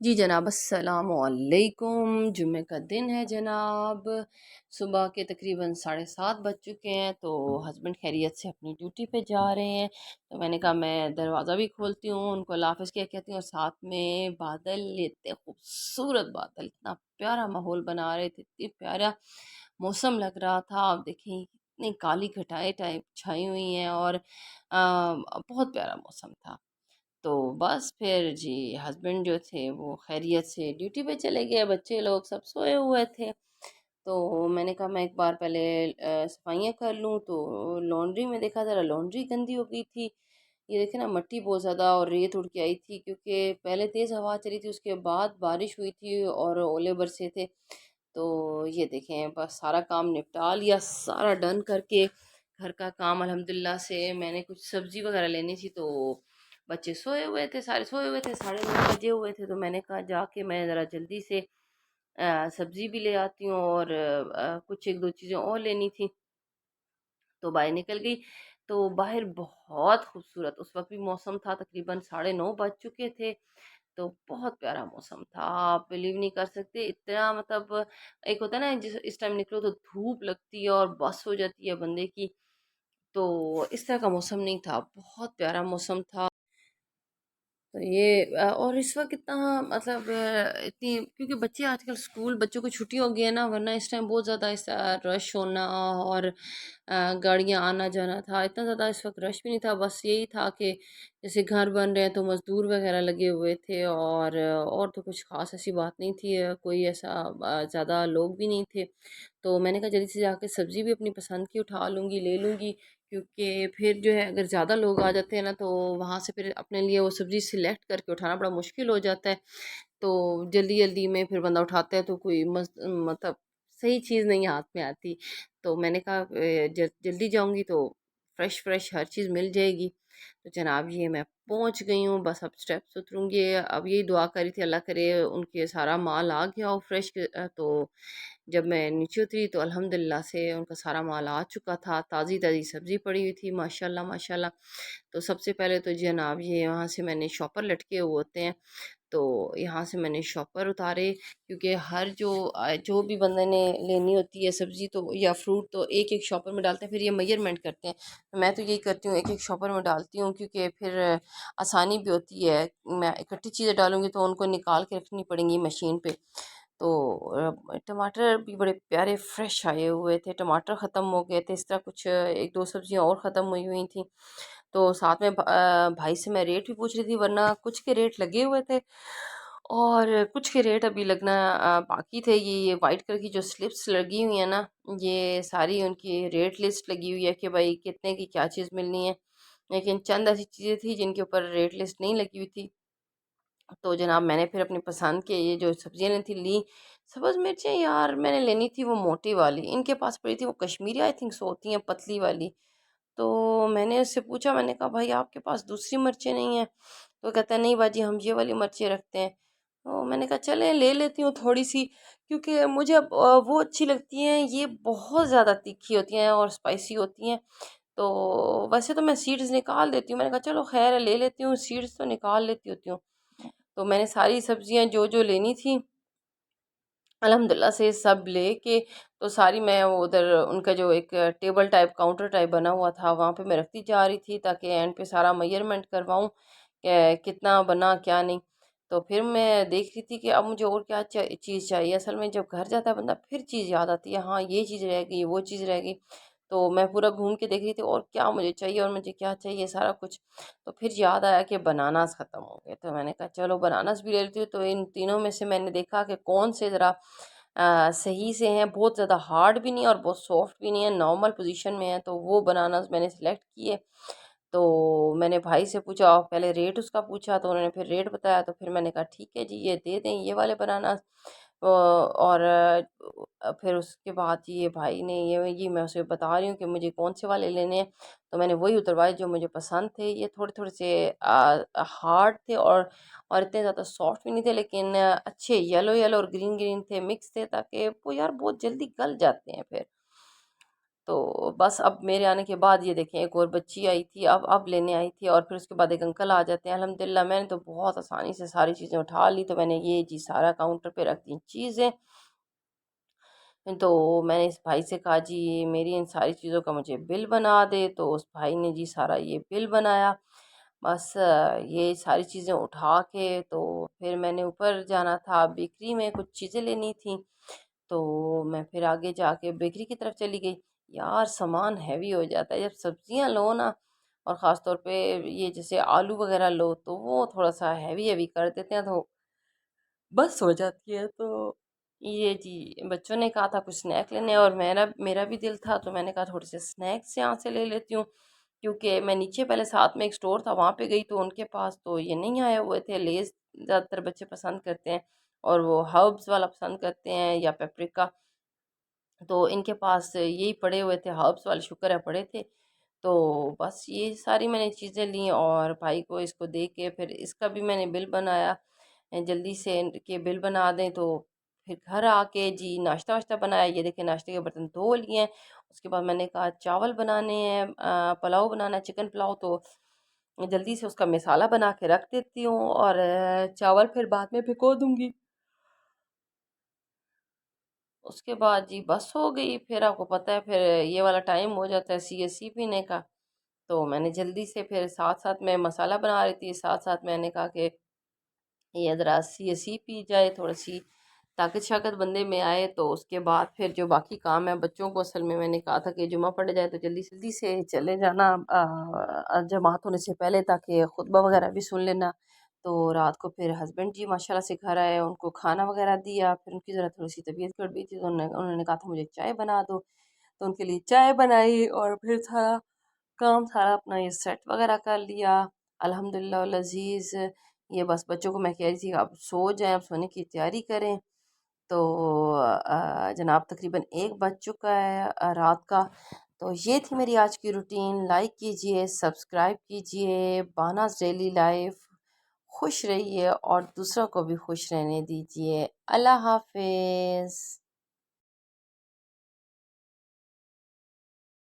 जी जनाब, अस्सलामुअलैकुम। जुम्मे का दिन है जनाब। सुबह के तकरीबन 7:30 बज चुके हैं। तो हस्बैंड खैरियत से अपनी ड्यूटी पे जा रहे हैं। तो मैंने कहा मैं दरवाज़ा भी खोलती हूँ, उनको अल्लाह हाफ़िज़ क्या कहती हूँ, और साथ में बादल, इतने खूबसूरत बादल, इतना प्यारा माहौल बना रहे थे, इतनी प्यारा मौसम लग रहा था। आप देखें इतनी काली घटाएं टाइप छाई हुई हैं, और बहुत प्यारा मौसम था। तो बस फिर जी, हस्बैंड जो थे वो खैरियत से ड्यूटी पे चले गए, बच्चे लोग सब सोए हुए थे। तो मैंने कहा मैं एक बार पहले सफाइयाँ कर लूँ। तो लॉन्ड्री में देखा, ज़रा लॉन्ड्री गंदी हो गई थी। ये देखे ना, मिट्टी बहुत ज़्यादा और रेत उड़ के आई थी, क्योंकि पहले तेज़ हवा चली थी, उसके बाद बारिश हुई थी और ओले बरसे थे। तो ये देखें, बस सारा काम निपटा लिया, सारा डन करके घर का काम अल्हम्दुलिल्लाह से। मैंने कुछ सब्ज़ी वगैरह लेनी थी, तो बच्चे सोए हुए थे, सारे सोए हुए थे, 9:30 बजे हुए थे। तो मैंने कहा जाके मैं ज़रा जल्दी से सब्ज़ी भी ले आती हूँ, और कुछ 1-2 चीज़ें और लेनी थी। तो बाहर निकल गई। तो बाहर बहुत खूबसूरत उस वक़्त भी मौसम था, तकरीबन 9:30 बज चुके थे। तो बहुत प्यारा मौसम था, आप बिलीव नहीं कर सकते, इतना मतलब, एक होता है ना जिस इस टाइम निकलो तो धूप लगती है और बस हो जाती है बंदे की। तो इस तरह का मौसम नहीं था, बहुत प्यारा मौसम था। तो ये और इस वक्त इतना मतलब इतनी, क्योंकि बच्चे आजकल स्कूल, बच्चों की छुट्टी हो गई है ना, वरना इस टाइम बहुत ज़्यादा इस रश होना और गाड़ियाँ आना जाना था। इतना ज़्यादा इस वक्त रश भी नहीं था, बस यही था कि जैसे घर बन रहे हैं तो मज़दूर वगैरह लगे हुए थे, और तो कुछ ख़ास ऐसी बात नहीं थी। कोई ऐसा ज़्यादा लोग भी नहीं थे। तो मैंने कहा जल्दी से जाके सब्ज़ी भी अपनी पसंद की उठा लूँगी, ले लूँगी, क्योंकि फिर जो है अगर ज़्यादा लोग आ जाते हैं ना, तो वहाँ से फिर अपने लिए वो सब्ज़ी सिलेक्ट करके उठाना बड़ा मुश्किल हो जाता है। तो जल्दी-जल्दी में फिर बंदा उठाता है तो कोई मतलब सही चीज़ नहीं हाथ में आती। तो मैंने कहा जल्दी जाऊँगी तो फ्रेश-फ्रेश हर चीज़ मिल जाएगी। तो जनाब ये मैं पहुँच गई हूँ, बस अब स्टेप्स उतरूँगी। अब यही दुआ करी थी, अल्लाह करे उनके सारा माल आ गया हो फ्रेश। तो जब मैं नीचे उतरी तो अल्हम्दुलिल्लाह से उनका सारा माल आ चुका था, ताज़ी-ताज़ी सब्ज़ी पड़ी हुई थी, माशाल्लाह माशाल्लाह। तो सबसे पहले तो जनाब ये वहाँ से मैंने शॉपर लटके हुए होते हैं, तो यहाँ से मैंने शॉपर उतारे, क्योंकि हर जो भी बंदे ने लेनी होती है सब्ज़ी तो या फ्रूट, तो एक-एक शॉपर में डालते हैं, फिर ये मेजरमेंट करते हैं। तो मैं तो यही करती हूँ, एक-एक शॉपर में डालती हूँ, क्योंकि फिर आसानी भी होती है। मैं इकट्ठी चीज़ें डालूँगी तो उनको निकाल के रखनी पड़ेंगी मशीन पे। तो टमाटर भी बड़े प्यारे फ्रेश आए हुए थे, टमाटर ख़त्म हो गए थे, इस तरह कुछ 1-2 सब्जियाँ और ख़त्म हुई हुई थी। तो साथ में भाई से मैं रेट भी पूछ रही थी, वरना कुछ के रेट लगे हुए थे और कुछ के रेट अभी लगना बाकी थे। ये वाइट कलर की जो स्लिप्स लगी हुई है ना, ये सारी उनकी रेट लिस्ट लगी हुई है कि भाई कितने की क्या चीज़ मिलनी है। लेकिन चंद ऐसी चीज़ें थी जिनके ऊपर रेट लिस्ट नहीं लगी हुई थी। तो जनाब मैंने फिर अपनी पसंद के ये जो सब्जियाँ लेनी थी ली। सब्ज़ मिर्चें यार मैंने लेनी थी वो मोटी वाली, इनके पास पड़ी थी वो कश्मीरी, आई थिंक सो होती हैं, पतली वाली। तो मैंने उससे पूछा, मैंने कहा भाई आपके पास दूसरी मिर्चें नहीं हैं? तो कहता है नहीं बाजी, हम ये वाली मिर्चें रखते हैं। तो मैंने कहा चलें ले लेती हूँ थोड़ी सी, क्योंकि मुझे अब वो अच्छी लगती हैं, ये बहुत ज़्यादा तीखी होती हैं और स्पाइसी होती हैं। तो वैसे तो मैं सीड्स निकाल देती हूँ, मैंने कहा चलो खैर है, ले लेती हूँ, सीड्स तो निकाल लेती होती हूँ। तो मैंने सारी सब्जियां जो लेनी थी अल्हम्दुलिल्लाह से सब लेके, तो सारी मैं वो उधर उनका जो एक टेबल टाइप काउंटर टाइप बना हुआ था वहाँ पे मैं रखती जा रही थी, ताकि एंड पे सारा मेजरमेंट करवाऊँ कितना बना क्या नहीं। तो फिर मैं देख रही थी कि अब मुझे और क्या चीज़ चाहिए। असल में जब घर जाता है बंदा फिर चीज़ याद आती है, हाँ ये चीज़ रह गई, वो चीज़ रह गई। तो मैं पूरा घूम के देख रही थी और क्या मुझे चाहिए और मुझे क्या चाहिए सारा कुछ। तो फिर याद आया कि बनानास ख़त्म हो गए, तो मैंने कहा चलो बनानास भी ले लेती हूँ। तो इन तीनों में से मैंने देखा कि कौन से ज़रा सही से हैं, बहुत ज़्यादा हार्ड भी नहीं और बहुत सॉफ्ट भी नहीं है, नॉर्मल पोजीशन में है, तो वो बनानास मैंने सेलेक्ट किए। तो मैंने भाई से पूछा और पहले रेट उसका पूछा, तो उन्होंने फिर रेट बताया, तो फिर मैंने कहा ठीक है जी ये दे दें ये वाले बनानास। और फिर उसके बाद ये भाई ने ये मैं उसे बता रही हूँ कि मुझे कौन से वाले लेने हैं। तो मैंने वही उतरवाए जो मुझे पसंद थे। ये थोड़े थोड़े से हार्ड थे और इतने ज़्यादा सॉफ्ट भी नहीं थे, लेकिन अच्छे येलो येलो और ग्रीन ग्रीन थे, मिक्स थे, ताकि वो यार बहुत जल्दी गल जाते हैं फिर। तो बस अब मेरे आने के बाद ये देखें एक और बच्ची आई थी, अब लेने आई थी, और फिर उसके बाद एक अंकल आ जाते हैं। अल्हम्दुलिल्लाह मैंने तो बहुत आसानी से सारी चीज़ें उठा ली, तो मैंने ये जी सारा काउंटर पे रख दी चीज़ें। तो मैंने इस भाई से कहा जी मेरी इन सारी चीज़ों का मुझे बिल बना दे, तो उस भाई ने जी सारा ये बिल बनाया। बस ये सारी चीज़ें उठा के तो फिर मैंने ऊपर जाना था, बेकरी में कुछ चीज़ें लेनी थी, तो मैं फिर आगे जाके बेकरी की तरफ चली गई। यार सामान हैवी हो जाता है जब सब्जियां लो ना, और ख़ास तौर पे ये जैसे आलू वगैरह लो तो वो थोड़ा सा हैवी हैवी कर देते हैं, तो बस हो जाती है। तो ये जी बच्चों ने कहा था कुछ स्नैक लेने, और मेरा मेरा भी दिल था, तो मैंने कहा थोड़े से स्नैक्स यहाँ से ले लेती हूँ, क्योंकि मैं नीचे पहले साथ में एक स्टोर था वहाँ पे गई, तो उनके पास तो ये नहीं आए हुए थे। लेज़ ज़्यादातर बच्चे पसंद करते हैं, और वो हर्ब्स वाला पसंद करते हैं या पेपरिका, तो इनके पास यही पड़े हुए थे, हर्ब्स वाले शुक्र है पड़े थे। तो बस ये सारी मैंने चीज़ें ली, और भाई को इसको दे के फिर इसका भी मैंने बिल बनाया, जल्दी से कि बिल बना दें। तो फिर घर आके जी नाश्ता वाश्ता बनाया, ये देखिए नाश्ते के बर्तन धो लिए हैं। उसके बाद मैंने कहा चावल बनाने हैं, पुलाव बनाना है, चिकन पुलाव, तो जल्दी से उसका मसाला बना के रख देती हूँ, और चावल फिर बाद में भिगो दूंगी। उसके बाद जी बस हो गई, फिर आपको पता है फिर ये वाला टाइम हो जाता है सीएससी पीने का। तो मैंने जल्दी से फिर साथ साथ में मसाला बना रही थी, साथ साथ मैंने कहा कि ये ज़रा सीएससी पी जाए, थोड़ी सी ताकत शाकत बंदे में आए। तो उसके बाद फिर जो बाकी काम है बच्चों को, असल में मैंने कहा था कि जुमा पड़ जाए तो जल्दी जल्दी से चले जाना जमात होने से पहले, ताकि खुतबा वगैरह भी सुन लेना। तो रात को फिर हस्बैंड जी माशाल्लाह से घर आए, उनको खाना वगैरह दिया, फिर उनकी ज़रा थोड़ी सी तबीयत गड़बड़ी थी, तो उन्होंने उन्होंने कहा था मुझे चाय बना दो, तो उनके लिए चाय बनाई, और फिर सारा काम सारा अपना ये सेट वगैरह कर लिया। अल्हम्दुलिल्लाह लजीज। ये बस बच्चों को मैं कह रही थी अब सो जाएं, अब सोने की तैयारी करें। तो जनाब तकरीबन 1 बज चुका है रात का। तो ये थी मेरी आज की रूटीन। लाइक कीजिए, सब्सक्राइब कीजिए, बानास डेली लाइफ। खुश रहिए और दूसरों को भी खुश रहने दीजिए। अल्लाह हाफिज़।